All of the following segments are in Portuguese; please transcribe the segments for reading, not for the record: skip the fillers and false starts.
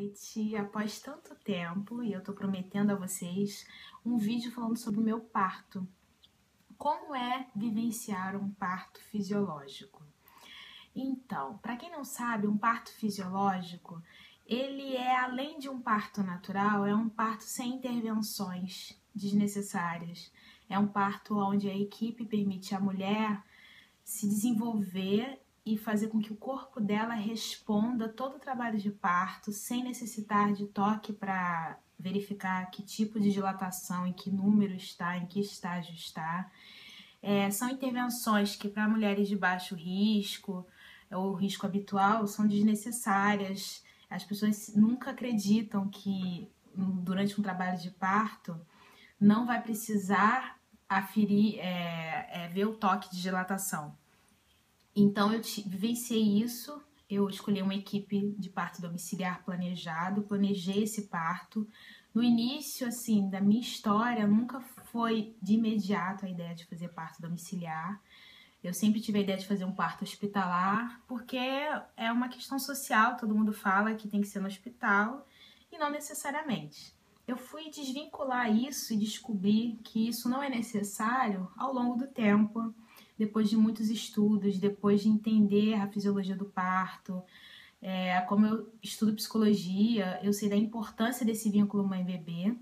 noite. Após tanto tempo, e eu tô prometendo a vocês um vídeo falando sobre o meu parto. Como é vivenciar um parto fisiológico? Então, para quem não sabe, um parto fisiológico, ele é além de um parto natural, é um parto sem intervenções desnecessárias. É um parto onde a equipe permite à mulher se desenvolver e fazer com que o corpo dela responda todo o trabalho de parto sem necessitar de toque para verificar que tipo de dilatação, em que número está, em que estágio está. São intervenções que para mulheres de baixo risco ou risco habitual são desnecessárias. As pessoas nunca acreditam que durante um trabalho de parto não vai precisar aferir, ver o toque de dilatação. Então eu vivenciei isso, eu escolhi uma equipe de parto domiciliar planejado, planejei esse parto. No início, assim, da minha história, nunca foi de imediato a ideia de fazer parto domiciliar. Eu sempre tive a ideia de fazer um parto hospitalar, porque é uma questão social, todo mundo fala que tem que ser no hospital, e não necessariamente. Eu fui desvincular isso e descobrir que isso não é necessário ao longo do tempo, depois de muitos estudos, depois de entender a fisiologia do parto. Como eu estudo psicologia, eu sei da importância desse vínculo mãe-bebê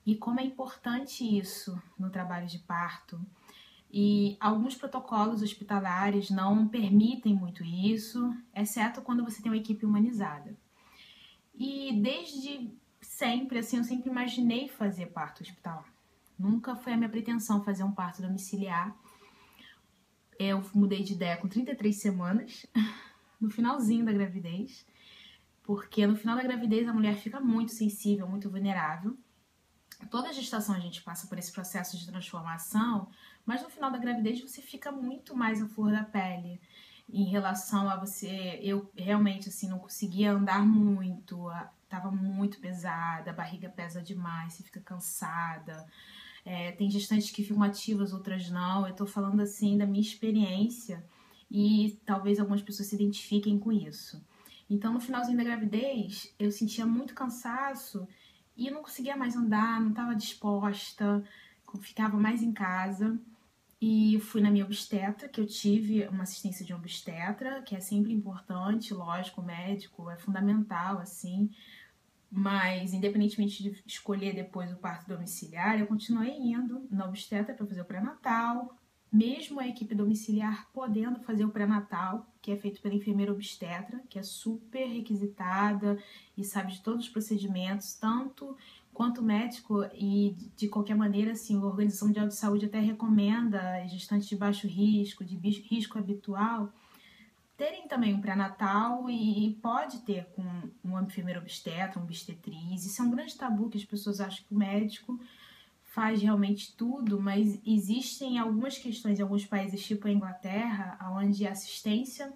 e como é importante isso no trabalho de parto. E alguns protocolos hospitalares não permitem muito isso, exceto quando você tem uma equipe humanizada. E desde sempre, assim, eu sempre imaginei fazer parto hospitalar. Nunca foi a minha pretensão fazer um parto domiciliar. Eu mudei de ideia com 33 semanas, no finalzinho da gravidez, porque no final da gravidez a mulher fica muito sensível, muito vulnerável. Toda a gestação a gente passa por esse processo de transformação, mas no final da gravidez você fica muito mais à flor da pele em relação a você. Eu realmente assim não conseguia andar muito, tava muito pesada, a barriga pesa demais, você fica cansada. Tem gestantes que ficam ativas, outras não. Eu tô falando assim da minha experiência e talvez algumas pessoas se identifiquem com isso. Então no finalzinho da gravidez eu sentia muito cansaço e não conseguia mais andar, não estava disposta, ficava mais em casa. E fui na minha obstetra, que eu tive uma assistência de um obstetra, que é sempre importante, lógico, o médico é fundamental, assim. Mas, independentemente de escolher depois o parto domiciliar, eu continuei indo na obstetra para fazer o pré-natal, mesmo a equipe domiciliar podendo fazer o pré-natal, que é feito pela enfermeira obstetra, que é super requisitada e sabe de todos os procedimentos, tanto quanto médico, e de qualquer maneira, assim, a Organização Mundial de Saúde até recomenda gestantes de baixo risco, de risco habitual, terem também um pré-natal e pode ter com um enfermeiro obstetra, um obstetriz. Isso é um grande tabu que as pessoas acham que o médico faz realmente tudo, mas existem algumas questões em alguns países, tipo a Inglaterra, onde a assistência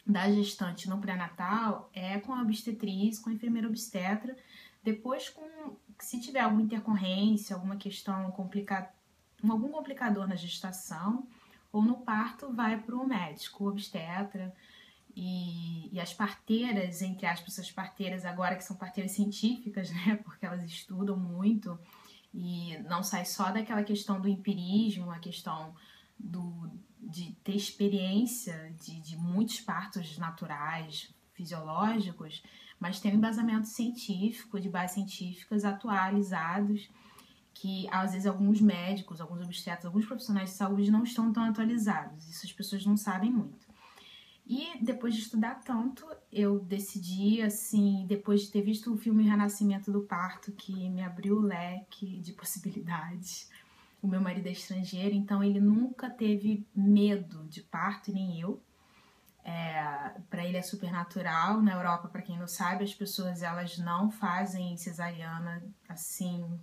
da gestante no pré-natal é com a obstetriz, com a enfermeira obstetra, depois se tiver alguma intercorrência, alguma questão complicada, algum complicador na gestação ou no parto, vai para o médico, o obstetra. E as parteiras, entre aspas, as parteiras agora que são parteiras científicas, né, porque elas estudam muito e não sai só daquela questão do empirismo, a questão de ter experiência de muitos partos naturais, fisiológicos, mas tem um embasamento científico, de bases científicas atualizados, que às vezes alguns médicos, alguns obstetras, alguns profissionais de saúde não estão tão atualizados. Isso as pessoas não sabem muito. E depois de estudar tanto, eu decidi, assim, depois de ter visto o filme Renascimento do Parto, que me abriu o leque de possibilidades. O meu marido é estrangeiro, então ele nunca teve medo de parto, e nem eu. Para ele é super natural. Na Europa, para quem não sabe, as pessoas elas não fazem cesariana assim,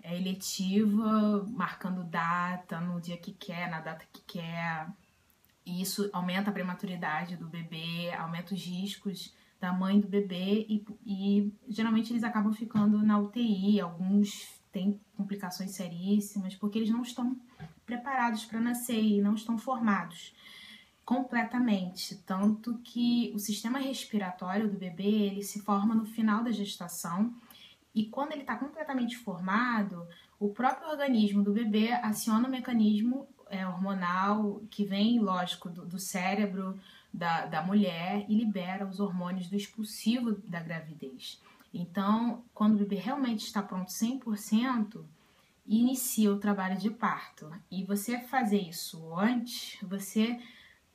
eletiva, marcando data, no dia que quer, na data que quer. E isso aumenta a prematuridade do bebê, aumenta os riscos da mãe do bebê e geralmente eles acabam ficando na UTI. Alguns têm complicações seríssimas porque eles não estão preparados para nascer e não estão formados. completamente, tanto que o sistema respiratório do bebê, ele se forma no final da gestação, e quando ele está completamente formado, o próprio organismo do bebê aciona o mecanismo hormonal que vem, lógico, do cérebro da mulher e libera os hormônios do expulsivo da gravidez. Então, quando o bebê realmente está pronto 100%, inicia o trabalho de parto. E você fazer isso antes, você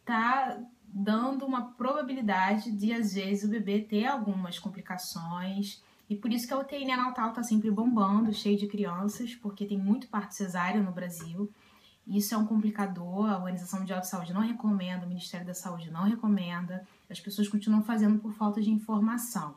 tá dando uma probabilidade de, às vezes, o bebê ter algumas complicações. E por isso que a UTI neonatal tá sempre bombando, cheio de crianças, porque tem muito parto cesáreo no Brasil. Isso é um complicador, a Organização Mundial de Saúde não recomenda, o Ministério da Saúde não recomenda, as pessoas continuam fazendo por falta de informação.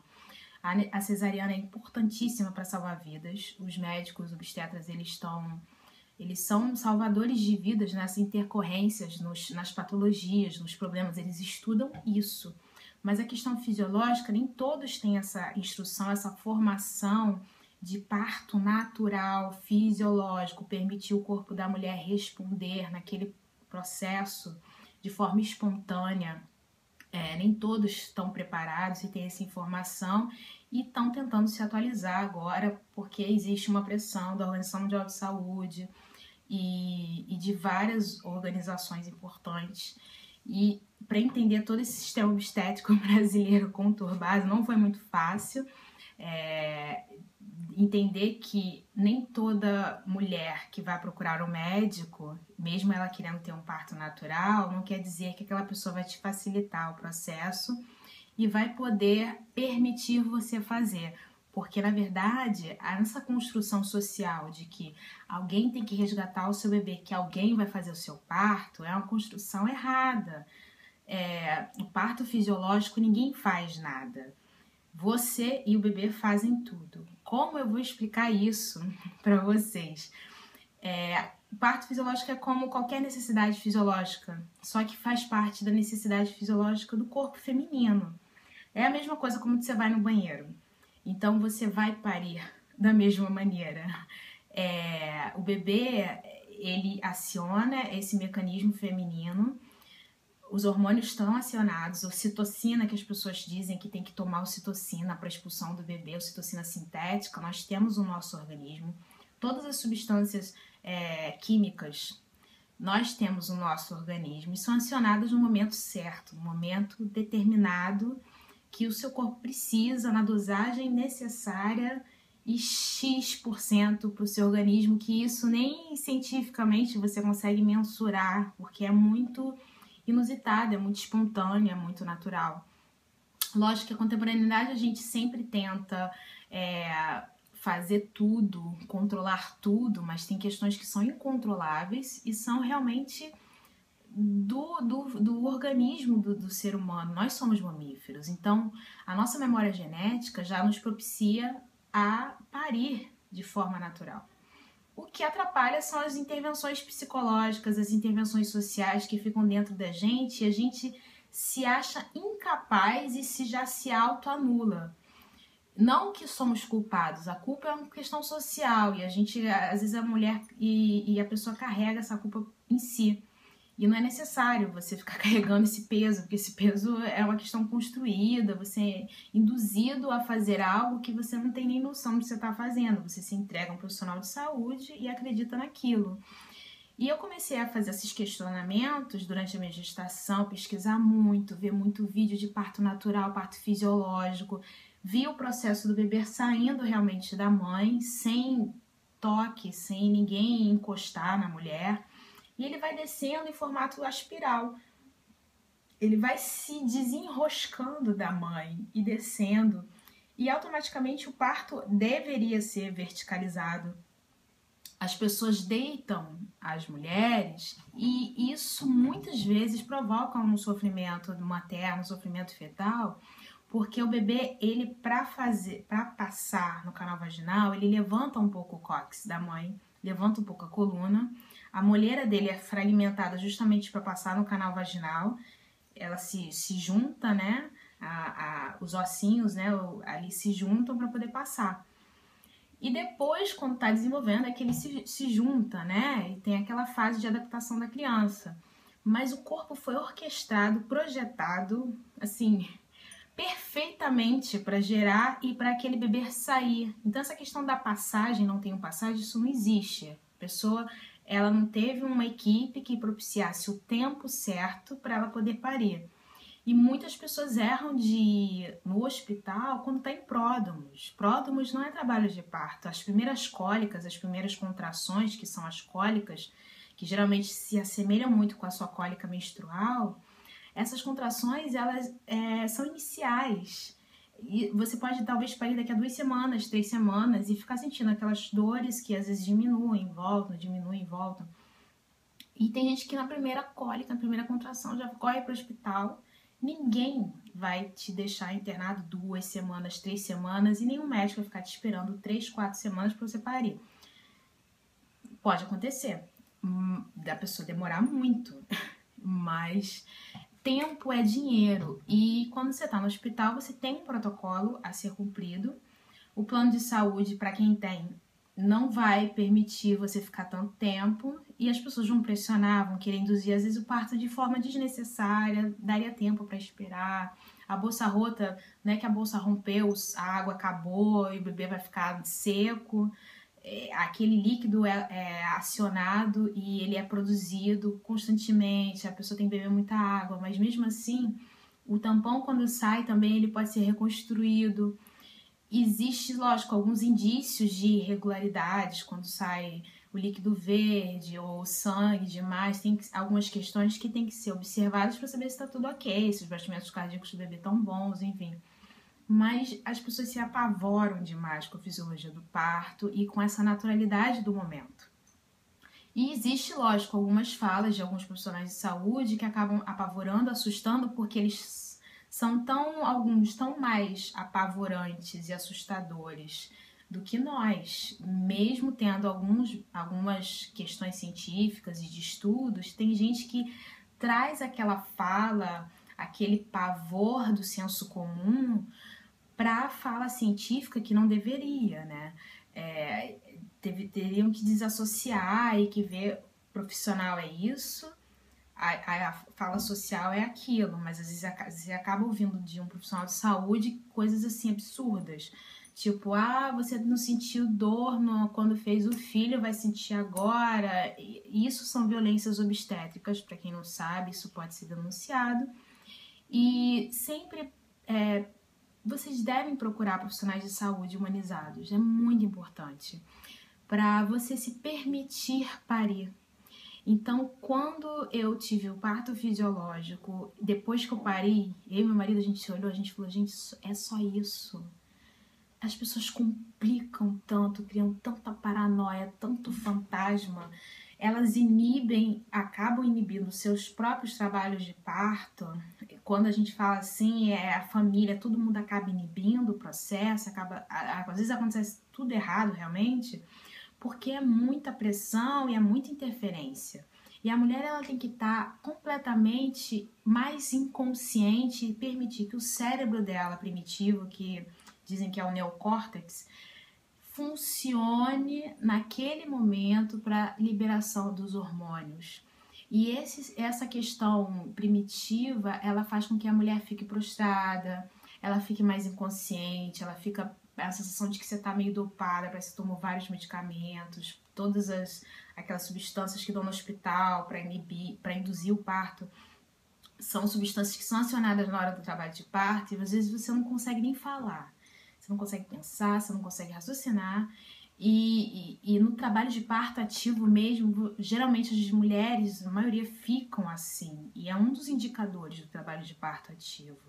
A cesariana é importantíssima para salvar vidas, os médicos, obstetras, eles são salvadores de vidas nessas intercorrências, nas patologias, nos problemas, eles estudam isso. Mas a questão fisiológica, nem todos têm essa instrução, essa formação de parto natural, fisiológico, permitir o corpo da mulher responder naquele processo de forma espontânea. Nem todos estão preparados e têm essa informação e estão tentando se atualizar agora, porque existe uma pressão da Organização Mundial de Saúde e de várias organizações importantes. E para entender todo esse sistema obstétrico brasileiro conturbado não foi muito fácil. Entender que nem toda mulher que vai procurar um médico, mesmo ela querendo ter um parto natural, não quer dizer que aquela pessoa vai te facilitar o processo e vai poder permitir você fazer. Porque, na verdade, essa construção social de que alguém tem que resgatar o seu bebê, que alguém vai fazer o seu parto, é uma construção errada. O parto fisiológico, ninguém faz nada. Você e o bebê fazem tudo. Como eu vou explicar isso para vocês? O parto fisiológico é como qualquer necessidade fisiológica, só que faz parte da necessidade fisiológica do corpo feminino. É a mesma coisa como você vai no banheiro. Então, você vai parir da mesma maneira. O bebê, ele aciona esse mecanismo feminino, os hormônios estão acionados, a ocitocina, que as pessoas dizem que tem que tomar ocitocina para expulsão do bebê, ocitocina sintética, nós temos no nosso organismo. Todas as substâncias químicas nós temos no nosso organismo e são acionadas no momento certo, no momento determinado que o seu corpo precisa, na dosagem necessária e X% para o seu organismo, que isso nem cientificamente você consegue mensurar, porque é muito inusitada, é muito espontânea, é muito natural. Lógico que a contemporaneidade a gente sempre tenta fazer tudo, controlar tudo, mas tem questões que são incontroláveis e são realmente do organismo do ser humano. Nós somos mamíferos, então a nossa memória genética já nos propicia a parir de forma natural. O que atrapalha são as intervenções psicológicas, as intervenções sociais que ficam dentro da gente e a gente se acha incapaz e já se autoanula. Não que somos culpados, a culpa é uma questão social e a gente, às vezes a mulher e a pessoa carrega essa culpa em si. E não é necessário você ficar carregando esse peso, porque esse peso é uma questão construída, você é induzido a fazer algo que você não tem nem noção do que você está fazendo. Você se entrega a um profissional de saúde e acredita naquilo. E eu comecei a fazer esses questionamentos durante a minha gestação, pesquisar muito, ver muito vídeo de parto natural, parto fisiológico, vi o processo do bebê saindo realmente da mãe, sem toque, sem ninguém encostar na mulher. E ele vai descendo em formato espiral. Ele vai se desenroscando da mãe e descendo. E automaticamente o parto deveria ser verticalizado. As pessoas deitam as mulheres e isso muitas vezes provoca um sofrimento materno, um sofrimento fetal, porque o bebê, ele para passar no canal vaginal, ele levanta um pouco o cóccix da mãe, levanta um pouco a coluna. A moleira dele é fragmentada justamente para passar no canal vaginal. Ela se junta, né? Os ossinhos, né? Ali se juntam para poder passar. E depois, quando está desenvolvendo, é que ele se junta, né? E tem aquela fase de adaptação da criança. mas o corpo foi orquestrado, projetado, assim, perfeitamente para gerar e para aquele bebê sair. Então essa questão da passagem, não tem passagem, isso não existe. A pessoa, ela não teve uma equipe que propiciasse o tempo certo para ela poder parir. E muitas pessoas erram de ir no hospital quando está em pródromos. Pródromos não é trabalho de parto. As primeiras cólicas, as primeiras contrações, que são as cólicas, que geralmente se assemelham muito com a sua cólica menstrual, essas contrações, elas são iniciais. E você pode talvez parir daqui a 2 semanas, 3 semanas e ficar sentindo aquelas dores que às vezes diminuem, voltam. E tem gente que na primeira cólica, na primeira contração já corre para o hospital. Ninguém vai te deixar internado 2 semanas, 3 semanas e nenhum médico vai ficar te esperando 3, 4 semanas para você parir. Pode acontecer, da pessoa demorar muito, mas tempo é dinheiro e quando você está no hospital você tem um protocolo a ser cumprido. O plano de saúde, para quem tem, não vai permitir você ficar tanto tempo e as pessoas vão pressionar, vão querer induzir às vezes o parto de forma desnecessária, daria tempo para esperar. A bolsa rota, não é que a bolsa rompeu, a água acabou e o bebê vai ficar seco. Aquele líquido é acionado e ele é produzido constantemente, a pessoa tem que beber muita água, mas mesmo assim, o tampão quando sai também ele pode ser reconstruído. Existe, lógico, alguns indícios de irregularidades quando sai o líquido verde ou sangue demais, tem algumas questões que tem que ser observadas para saber se está tudo ok, se os batimentos cardíacos do bebê estão bons, enfim. Mas as pessoas se apavoram demais com a fisiologia do parto e com essa naturalidade do momento. E existe, lógico, algumas falas de alguns profissionais de saúde que acabam apavorando, assustando, porque eles são alguns tão mais apavorantes e assustadores do que nós. Mesmo tendo algumas questões científicas e de estudos, tem gente que traz aquela fala, aquele pavor do senso comum para a fala científica que não deveria, né? Teriam que desassociar e que ver profissional é isso, a fala social é aquilo, mas às vezes você acaba ouvindo de um profissional de saúde coisas assim absurdas, tipo, você não sentiu dor quando fez o filho, vai sentir agora. Isso são violências obstétricas, para quem não sabe, isso pode ser denunciado. E sempre vocês devem procurar profissionais de saúde humanizados, é muito importante para você se permitir parir. Então, quando eu tive o parto fisiológico, depois que eu pari, eu e meu marido, a gente se olhou, a gente falou, gente, é só isso. As pessoas complicam tanto, criam tanta paranoia, tanto fantasma, elas acabam inibindo seus próprios trabalhos de parto. Quando a gente fala assim, a família, todo mundo acaba inibindo o processo, às vezes acontece tudo errado realmente, porque é muita pressão e é muita interferência. E a mulher, ela tem que estar completamente mais inconsciente e permitir que o cérebro dela primitivo, que dizem que é o neocórtex, funcione naquele momento para liberação dos hormônios. E essa questão primitiva, ela faz com que a mulher fique prostrada, ela fique mais inconsciente, ela fica a sensação de que você está meio dopada, parece que tomou vários medicamentos, todas aquelas substâncias que dão no hospital para induzir o parto, são substâncias que são acionadas na hora do trabalho de parto e às vezes você não consegue nem falar, você não consegue pensar, você não consegue raciocinar. E no trabalho de parto ativo mesmo, geralmente as mulheres, a maioria, ficam assim. E é um dos indicadores do trabalho de parto ativo.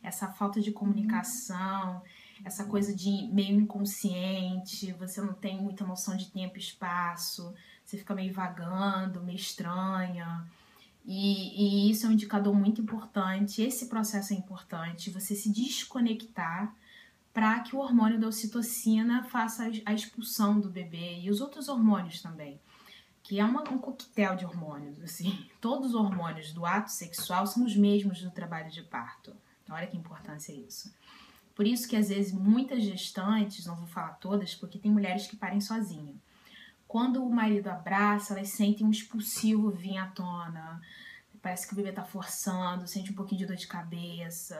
Essa falta de comunicação, essa coisa de meio inconsciente, você não tem muita noção de tempo e espaço, você fica meio vagando, meio estranha. E isso é um indicador muito importante. Esse processo é importante, você se desconectar para que o hormônio da ocitocina faça a expulsão do bebê e os outros hormônios também, que é um coquetel de hormônios, assim. Todos os hormônios do ato sexual são os mesmos do trabalho de parto. Olha que importância é isso. Por isso que às vezes muitas gestantes, não vou falar todas, porque tem mulheres que parem sozinhas. Quando o marido abraça, elas sentem um expulsivo vir à tona. parece que o bebê tá forçando, sente um pouquinho de dor de cabeça.